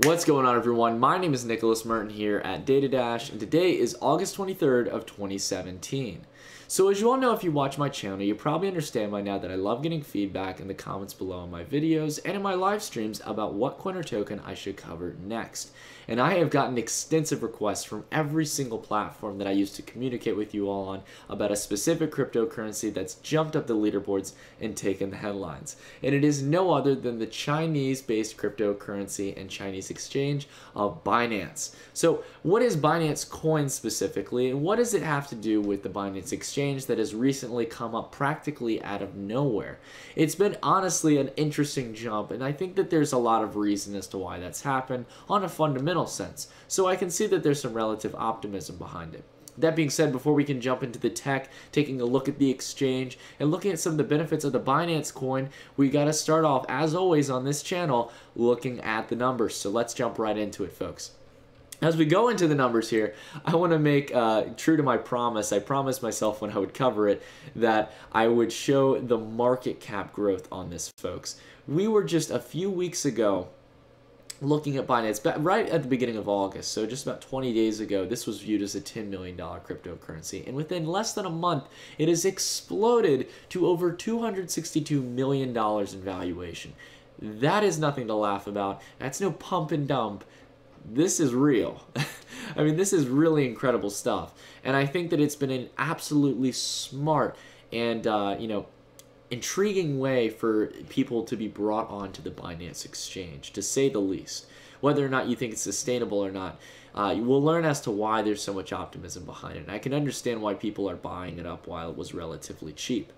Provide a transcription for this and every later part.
What's going on, everyone? My name is Nicholas Merton here at DataDash, and today is August 23rd of 2017. So as you all know, if you watch my channel, you probably understand by now that I love getting feedback in the comments below on my videos and in my live streams about what coin or token I should cover next. And I have gotten extensive requests from every single platform that I use to communicate with you all on about a specific cryptocurrency that's jumped up the leaderboards and taken the headlines. And it is no other than the Chinese-based cryptocurrency and Chinese exchange of ByNance. So what is ByNance coin specifically, and what does it have to do with the Binance Exchange that has recently come up practically out of nowhere? It's been honestly an interesting jump, and I think that there's a lot of reason as to why that's happened on a fundamental sense. So I can see that there's some relative optimism behind it. That being said, before we can jump into the tech, taking a look at the exchange, and looking at some of the benefits of the Binance coin, we got to start off, as always on this channel, looking at the numbers. So let's jump right into it, folks. As we go into the numbers here, I want to make true to my promise. I promised myself when I would cover it that I would show the market cap growth on this, folks. We were just a few weeks ago looking at Binance, right at the beginning of August, so just about 20 days ago, this was viewed as a $10 million cryptocurrency. And within less than a month, it has exploded to over $262 million in valuation. That is nothing to laugh about. That's no pump and dump. This is real. I mean, this is really incredible stuff. And I think that it's been an absolutely smart and, intriguing way for people to be brought onto the Binance Exchange, to say the least. Whether or not you think it's sustainable or not, we'll learn as to why there's so much optimism behind it. And I can understand why people are buying it up while it was relatively cheap.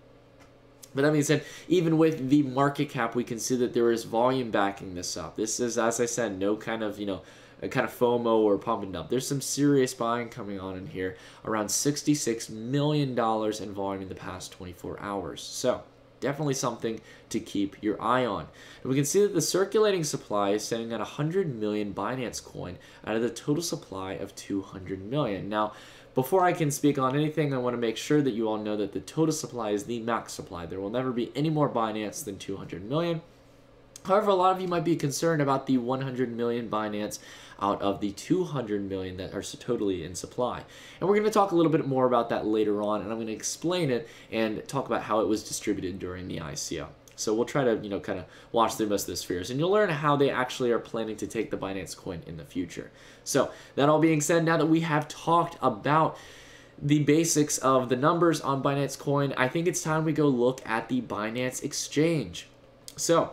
But that being said, even with the market cap, we can see that there is volume backing this up. This is, as I said, no kind of, a kind of FOMO or pump and dump. There's some serious buying coming on in here, around $66 million in volume in the past 24 hours. So definitely something to keep your eye on. And we can see that the circulating supply is sitting at 100 million Binance coin out of the total supply of 200 million. Now, before I can speak on anything, I want to make sure that you all know that the total supply is the max supply. There will never be any more Binance than 200 million. However, a lot of you might be concerned about the 100 million Binance out of the 200 million that are totally in supply. And we're going to talk a little bit more about that later on, and I'm going to explain it and talk about how it was distributed during the ICO. So we'll try to, kind of watch through most of the spheres, and you'll learn how they actually are planning to take the Binance coin in the future. So that all being said, now that we have talked about the basics of the numbers on Binance coin, I think it's time we go look at the Binance Exchange. So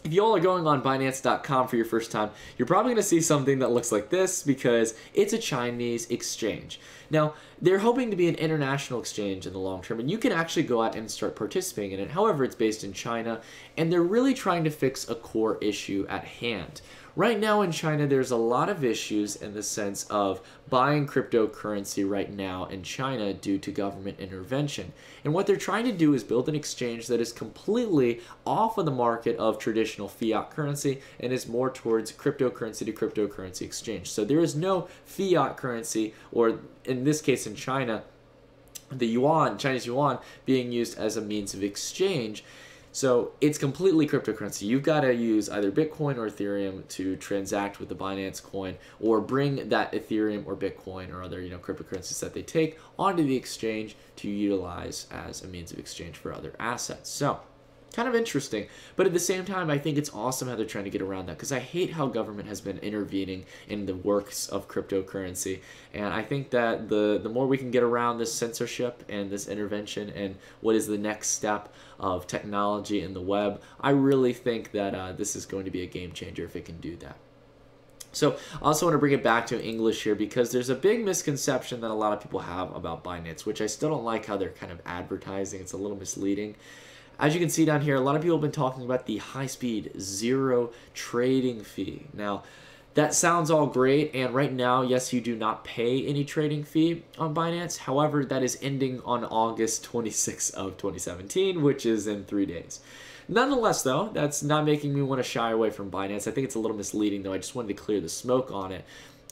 if you all are going on Binance.com for your first time, you're probably going to see something that looks like this because it's a Chinese exchange. Now, they're hoping to be an international exchange in the long term, and you can actually go out and start participating in it. However, it's based in China, and they're really trying to fix a core issue at hand. Right now in China, there's a lot of issues in the sense of buying cryptocurrency right now in China due to government intervention. And what they're trying to do is build an exchange that is completely off of the market of traditional fiat currency and is more towards cryptocurrency to cryptocurrency exchange. So there is no fiat currency, or in this case in China, the yuan, Chinese yuan, being used as a means of exchange. So it's completely cryptocurrency. You've got to use either Bitcoin or Ethereum to transact with the Binance coin, or bring that Ethereum or Bitcoin or other cryptocurrencies that they take onto the exchange to utilize as a means of exchange for other assets. So kind of interesting, but at the same time, I think it's awesome how they're trying to get around that, because I hate how government has been intervening in the works of cryptocurrency, and I think that the more we can get around this censorship and this intervention and what is the next step of technology in the web, I really think that this is going to be a game changer if it can do that. So I also want to bring it back to English here, because there's a big misconception that a lot of people have about Binance, which I still don't like how they're kind of advertising. It's a little misleading. As you can see down here, a lot of people have been talking about the high-speed zero trading fee. Now, that sounds all great, and right now, yes, you do not pay any trading fee on Binance. However, that is ending on August 26th of 2017, which is in 3 days. Nonetheless, though, that's not making me want to shy away from Binance. I think it's a little misleading, though. I just wanted to clear the smoke on it.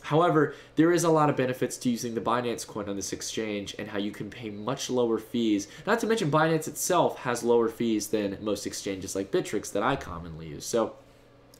However, there is a lot of benefits to using the Binance coin on this exchange, and how you can pay much lower fees. Not to mention, Binance itself has lower fees than most exchanges like Bittrex that I commonly use. So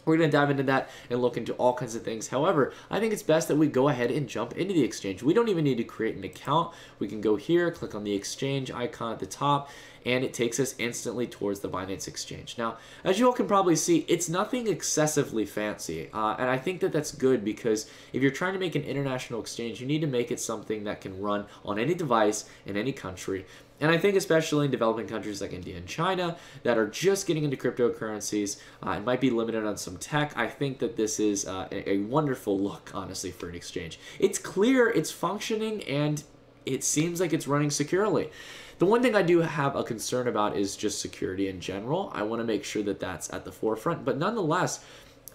We're going to dive into that and look into all kinds of things. However, I think it's best that we go ahead and jump into the exchange. We don't even need to create an account. We can go here, click on the exchange icon at the top, and it takes us instantly towards the Binance Exchange. Now, as you all can probably see, it's nothing excessively fancy, and I think that that's good because if you're trying to make an international exchange, you need to make it something that can run on any device in any country. And I think especially in developing countries like India and China that are just getting into cryptocurrencies and might be limited on some tech, I think that this is a wonderful look, honestly, for an exchange. It's clear, it's functioning, and it seems like it's running securely. The one thing I do have a concern about is just security in general. I want to make sure that that's at the forefront, but nonetheless,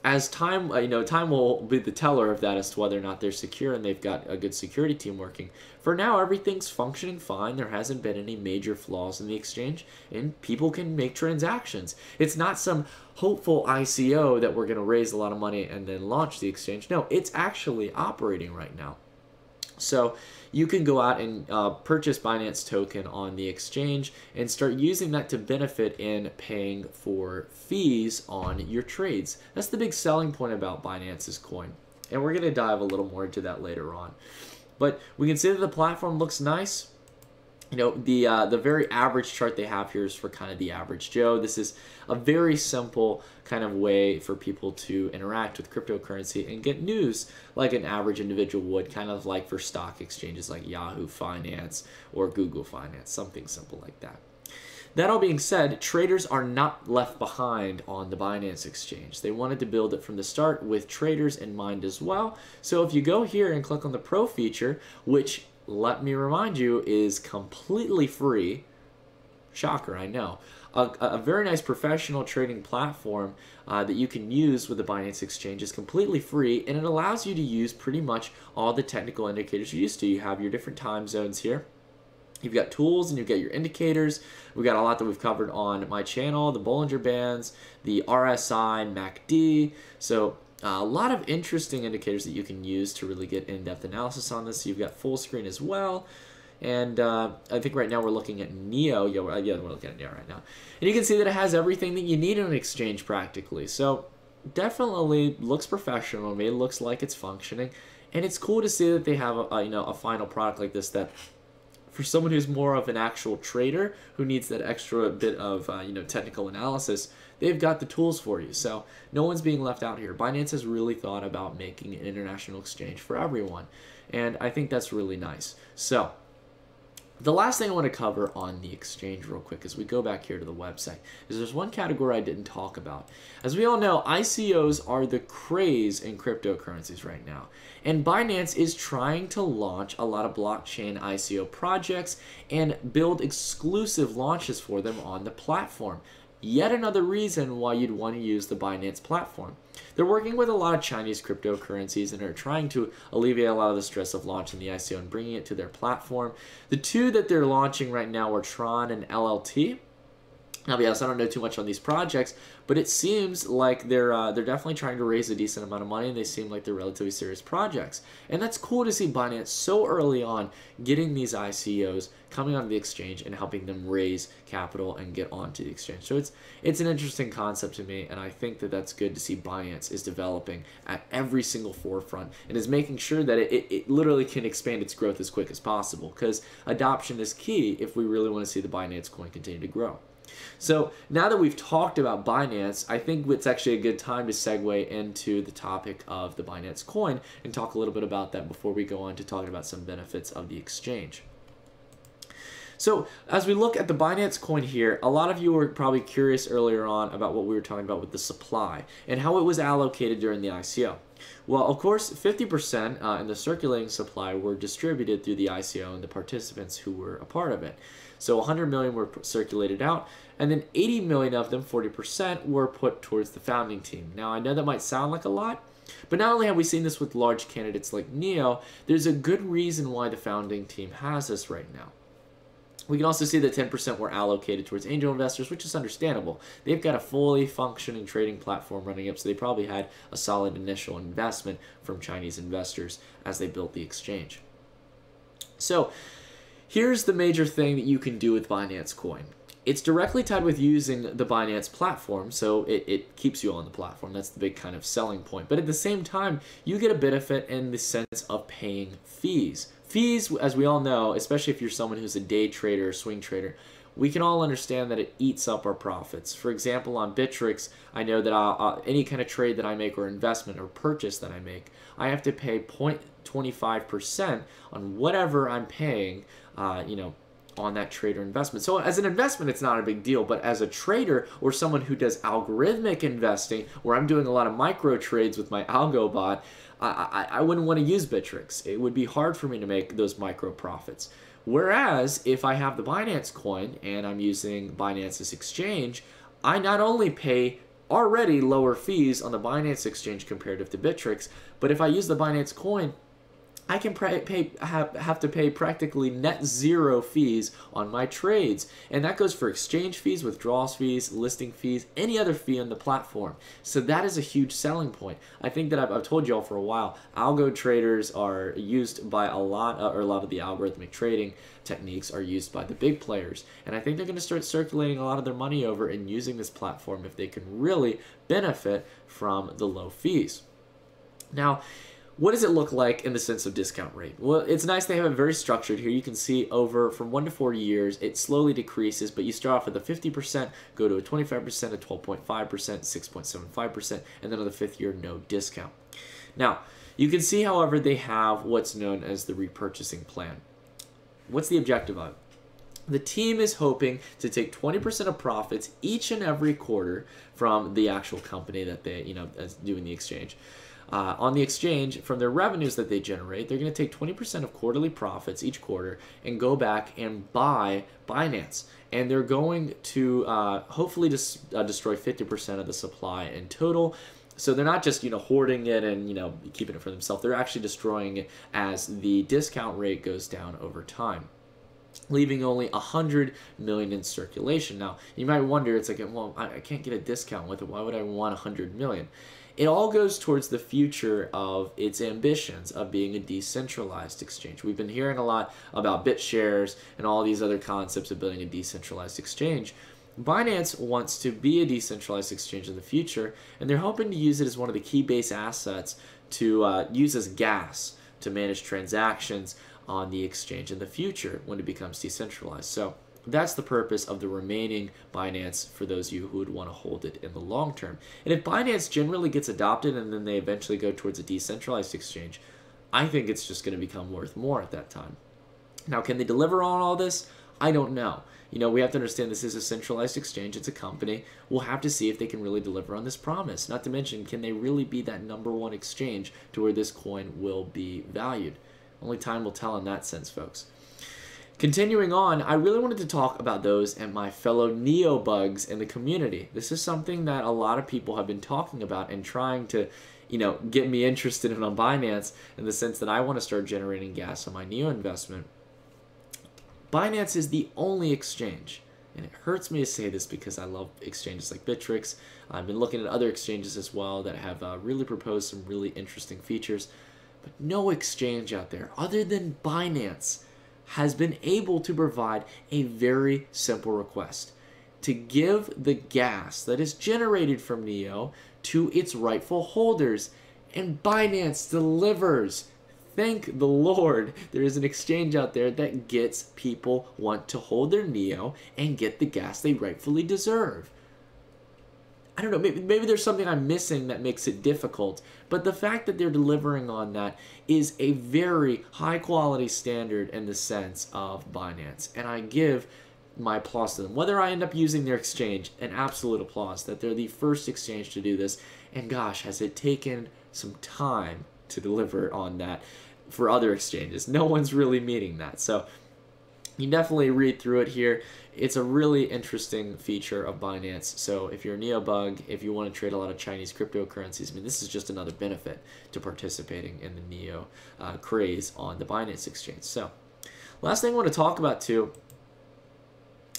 as time, time will be the teller of that as to whether or not they're secure and they've got a good security team working. For now, everything's functioning fine. There hasn't been any major flaws in the exchange, and people can make transactions. It's not some hopeful ICO that we're going to raise a lot of money and then launch the exchange. No, it's actually operating right now. So you can go out and purchase Binance token on the exchange and start using that to benefit in paying for fees on your trades. That's the big selling point about Binance's coin. And we're going to dive a little more into that later on. But we can see that the platform looks nice. The very average chart they have here is for kind of the average Joe. This is a very simple kind of way for people to interact with cryptocurrency and get news like an average individual would, kind of like for stock exchanges like Yahoo Finance or Google Finance, something simple like that. That all being said, traders are not left behind on the Binance Exchange. They wanted to build it from the start with traders in mind as well. So if you go here and click on the Pro feature, which, let me remind you, is completely free. Shocker, I know. A very nice professional trading platform that you can use with the Binance Exchange is completely free, and it allows you to use pretty much all the technical indicators you're used to. You have your different time zones here. You've got tools and you've got your indicators. We've got a lot that we've covered on my channel, the Bollinger Bands, the RSI, MACD. So a lot of interesting indicators that you can use to really get in-depth analysis on this. You've got full screen as well. And I think right now we're looking at NEO. Yeah, we're looking at NEO right now. And you can see that it has everything that you need in an exchange practically. So definitely looks professional to me. It looks like it's functioning. And it's cool to see that they have a final product like this that, for someone who's more of an actual trader who needs that extra bit of technical analysis, they've got the tools for you. So no one's being left out here. Binance has really thought about making an international exchange for everyone, and I think that's really nice. So the last thing I want to cover on the exchange real quick as we go back here to the website is there's one category I didn't talk about. As we all know, ICOs are the craze in cryptocurrencies right now. And Binance is trying to launch a lot of blockchain ICO projects and build exclusive launches for them on the platform. Yet another reason why you'd want to use the Binance platform. They're working with a lot of Chinese cryptocurrencies and are trying to alleviate a lot of the stress of launching the ICO and bringing it to their platform. The two that they're launching right now are Tron and LLT. Now, to be honest, I don't know too much on these projects, but it seems like they're definitely trying to raise a decent amount of money, and they seem like they're relatively serious projects. And that's cool to see Binance so early on getting these ICOs coming onto the exchange and helping them raise capital and get onto the exchange. So it's an interesting concept to me, and I think that that's good to see Binance is developing at every single forefront and is making sure that it literally can expand its growth as quick as possible, because adoption is key if we really want to see the Binance coin continue to grow. So now that we've talked about Binance, I think it's actually a good time to segue into the topic of the Binance coin and talk a little bit about that before we go on to talking about some benefits of the exchange. So as we look at the Binance coin here, a lot of you were probably curious earlier on about what we were talking about with the supply and how it was allocated during the ICO. Well, of course, 50% in the circulating supply were distributed through the ICO and the participants who were a part of it. So 100 million were circulated out, and then 80 million of them, 40%, were put towards the founding team. Now, I know that might sound like a lot, but not only have we seen this with large candidates like NEO, there's a good reason why the founding team has this right now. We can also see that 10% were allocated towards angel investors, which is understandable. They've got a fully functioning trading platform running up, so they probably had a solid initial investment from Chinese investors as they built the exchange. So here's the major thing that you can do with Binance coin. it's directly tied with using the Binance platform, so it keeps you on the platform. That's the big kind of selling point. But at the same time, you get a benefit in the sense of paying fees. Fees, as we all know, especially if you're someone who's a day trader or swing trader, we can all understand that it eats up our profits. For example, on Bittrex, I know that any kind of trade that I make or investment or purchase that I make, I have to pay 0.25% on whatever I'm paying, on that trade or investment. So as an investment, it's not a big deal, but as a trader or someone who does algorithmic investing, where I'm doing a lot of micro trades with my algo bot, I wouldn't want to use Bittrex. It would be hard for me to make those micro profits. Whereas if I have the Binance coin and I'm using Binance's exchange, I not only pay already lower fees on the Binance exchange comparative to Bittrex, but if I use the Binance coin, I can have to pay practically net zero fees on my trades. And that goes for exchange fees, withdrawals fees, listing fees, any other fee on the platform. So that is a huge selling point. I think that I've told you all for a while, algo traders are used by a lot of the algorithmic trading techniques are used by the big players. And I think they're going to start circulating a lot of their money over and using this platform if they can really benefit from the low fees. Now, what does it look like in the sense of discount rate? Well, it's nice they have it very structured here. You can see over from 1 to 4 years, it slowly decreases, but you start off with a 50%, go to a 25%, a 12.5%, 6.75%, and then on the 5th year, no discount. Now, you can see, however, they have what's known as the repurchasing plan. What's the objective of it? The team is hoping to take 20% of profits each and every quarter from the actual company that they, is doing the exchange. On the exchange, from their revenues that they generate, they're going to take 20% of quarterly profits each quarter and go back and buy Binance. And they're going to hopefully destroy 50% of the supply in total. So they're not just hoarding it and keeping it for themselves. They're actually destroying it as the discount rate goes down over time, leaving only 100 million in circulation. Now, you might wonder, it's like, well, I can't get a discount with it. Why would I want 100 million? It all goes towards the future of its ambitions of being a decentralized exchange. We've been hearing a lot about BitShares and all these other concepts of building a decentralized exchange. Binance wants to be a decentralized exchange in the future, and they're hoping to use it as one of the key base assets to use as gas to manage transactions on the exchange in the future when it becomes decentralized. So that's the purpose of the remaining Binance for those of you who would want to hold it in the long term. And if Binance generally gets adopted and then they eventually go towards a decentralized exchange, I think it's just going to become worth more at that time. Now, can they deliver on all this? I don't know. We have to understand this is a centralized exchange. It's a company. We'll have to see if they can really deliver on this promise. Not to mention, can they really be that #1 exchange to where this coin will be valued? Only time will tell in that sense, folks. Continuing on, I really wanted to talk about those and my fellow neobugs in the community. This is something that a lot of people have been talking about and trying to, get me interested in on Binance, in the sense that I want to start generating gas on my neo investment. Binance is the only exchange, and it hurts me to say this because I love exchanges like Bittrex. I've been looking at other exchanges as well that have really proposed some really interesting features, but no exchange out there other than Binance has been able to provide a very simple request: to give the gas that is generated from NEO to its rightful holders. And Binance delivers. Thank the Lord there is an exchange out there that gets people want to hold their NEO and get the gas they rightfully deserve. I don't know, maybe there's something I'm missing that makes it difficult, but the fact that they're delivering on that is a very high quality standard in the sense of Binance, and I give my applause to them. Whether I end up using their exchange, an absolute applause that they're the first exchange to do this, and gosh, has it taken some time to deliver on that for other exchanges. No one's really meeting that, so you definitely read through it here. It's a really interesting feature of Binance. So if you're a neobug, if you want to trade a lot of Chinese cryptocurrencies, this is just another benefit to participating in the neo craze on the Binance exchange. So last thing I want to talk about too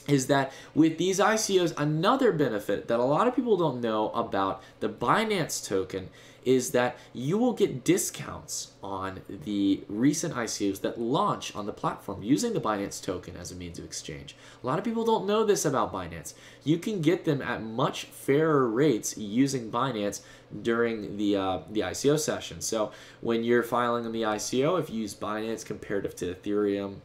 is that with these ICOs, another benefit that a lot of people don't know about the Binance token is that you will get discounts on the recent ICOs that launch on the platform using the Binance token as a means of exchange. A lot of people don't know this about Binance. You can get them at much fairer rates using Binance during the ICO session. So when you're filing on the ICO, if you use Binance comparative to Ethereum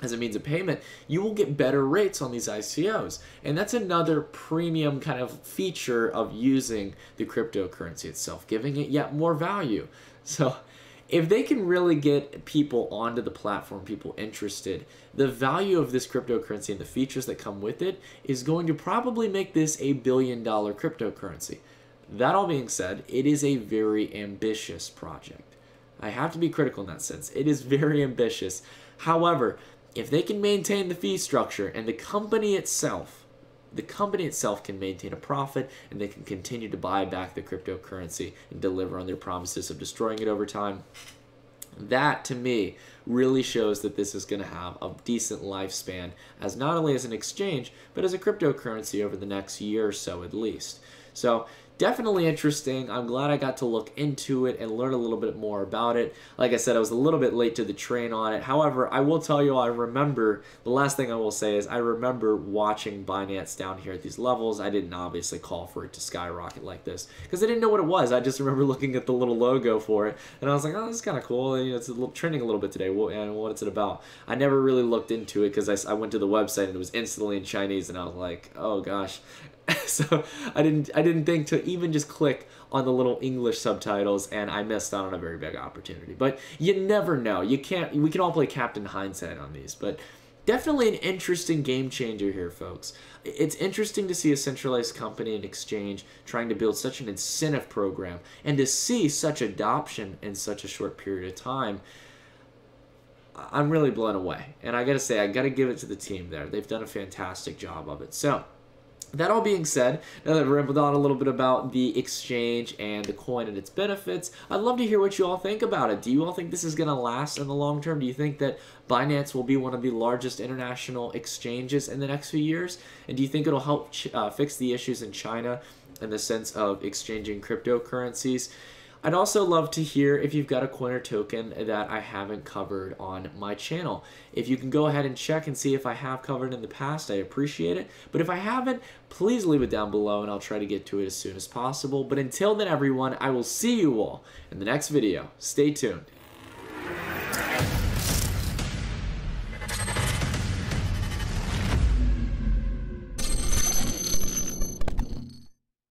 as a means of payment, you will get better rates on these ICOs. And that's another premium kind of feature of using the cryptocurrency itself, giving it yet more value. So if they can really get people onto the platform, people interested, the value of this cryptocurrency and the features that come with it is going to probably make this a billion-dollar cryptocurrency. That all being said, it is a very ambitious project. I have to be critical in that sense. It is very ambitious. However, if they can maintain the fee structure and the company itself can maintain a profit and they can continue to buy back the cryptocurrency and deliver on their promises of destroying it over time, that to me really shows that this is going to have a decent lifespan as not only as an exchange, but as a cryptocurrency over the next year or so at least. So definitely interesting. I'm glad I got to look into it and learn a little bit more about it. Like I said, I was a little bit late to the train on it. However, I will tell you, the last thing I will say is I remember watching Binance down here at these levels. I didn't obviously call for it to skyrocket like this because I didn't know what it was. I just remember looking at the little logo for it and I was like, oh, this is kind of cool. You know, it's trending a little bit today. And what is it about? I never really looked into it because I went to the website and it was instantly in Chinese and I was like, oh gosh. So I didn't think to even just click on the little English subtitles, and I missed out on a very big opportunity. But you never know. We can all play Captain Hindsight on these, but definitely an interesting game changer here, folks. It's interesting to see a centralized company and exchange trying to build such an incentive program and to see such adoption in such a short period of time. I'm really blown away. And I got to say, I got to give it to the team there. They've done a fantastic job of it. So that all being said, now that I've rambled on a little bit about the exchange and the coin and its benefits, I'd love to hear what you all think about it. Do you all think this is going to last in the long term? Do you think that Binance will be one of the largest international exchanges in the next few years? And do you think it'll help fix the issues in China in the sense of exchanging cryptocurrencies? I'd also love to hear if you've got a coin or token that I haven't covered on my channel. If you can go ahead and check and see if I have covered in the past, I appreciate it. But if I haven't, please leave it down below and I'll try to get to it as soon as possible. But until then, everyone, I will see you all in the next video. Stay tuned.